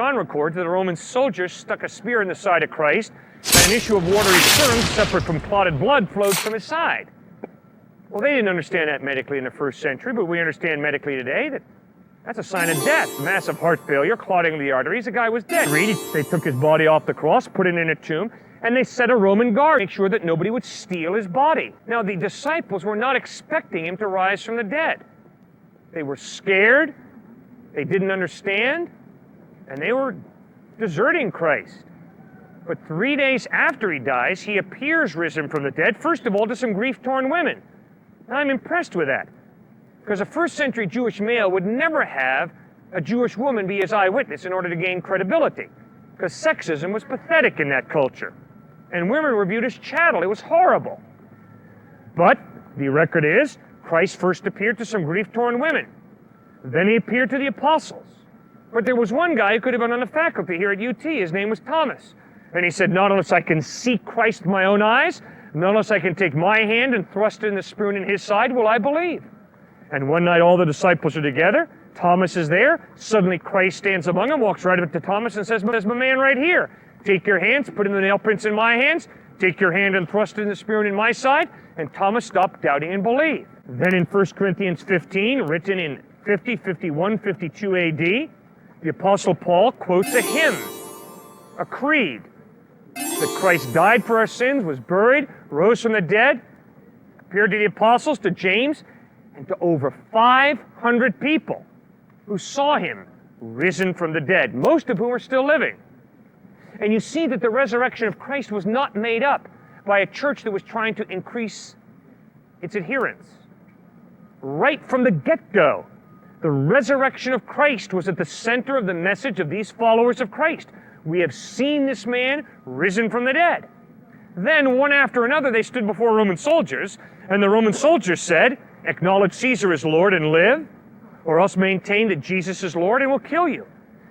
John records that a Roman soldier stuck a spear in the side of Christ, and an issue of watery sperm separate from clotted blood flowed from his side. Well, they didn't understand that medically in the first century, but we understand medically today that that's a sign of death. Massive heart failure, clotting of the arteries. The guy was dead. They took his body off the cross, put it in a tomb, and they set a Roman guard to make sure that nobody would steal his body. Now, the disciples were not expecting him to rise from the dead. They were scared, they didn't understand, and they were deserting Christ. But 3 days after he dies, he appears risen from the dead, first of all, to some grief-torn women. And I'm impressed with that, because a first-century Jewish male would never have a Jewish woman be his eyewitness in order to gain credibility, because sexism was pathetic in that culture, and women were viewed as chattel. It was horrible. But the record is, Christ first appeared to some grief-torn women. Then he appeared to the apostles. But there was one guy who could have been on the faculty here at UT. His name was Thomas. And he said, not unless I can see Christ with my own eyes, not unless I can take my hand and thrust in the spoon in his side, will I believe. And one night all the disciples are together. Thomas is there. Suddenly Christ stands among them, walks right up to Thomas and says, there's my man right here. Take your hands, put in the nail prints in my hands. Take your hand and thrust in the spoon in my side. And Thomas stopped doubting and believed. Then in 1 Corinthians 15, written in 50, 51, 52 AD, the Apostle Paul quotes a hymn, a creed, that Christ died for our sins, was buried, rose from the dead, appeared to the apostles, to James, and to over 500 people who saw him risen from the dead, most of whom are still living. And you see that the resurrection of Christ was not made up by a church that was trying to increase its adherents. Right from the get-go, the resurrection of Christ was at the center of the message of these followers of Christ. We have seen this man risen from the dead. Then, one after another, they stood before Roman soldiers, and the Roman soldiers said, acknowledge Caesar as Lord and live, or else maintain that Jesus is Lord and we'll kill you.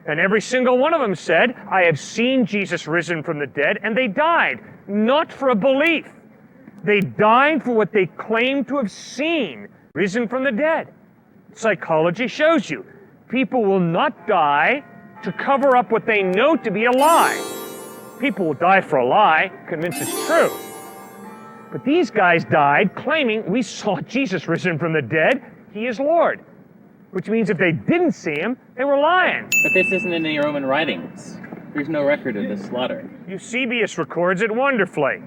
And every single one of them said, I have seen Jesus risen from the dead, and they died, not for a belief. They died for what they claimed to have seen risen from the dead. Psychology shows you, people will not die to cover up what they know to be a lie. People will die for a lie, convinced it's true. But these guys died claiming we saw Jesus risen from the dead, he is Lord. Which means if they didn't see him, they were lying. But this isn't in the Roman writings. There's no record of this slaughter. Eusebius records it wonderfully.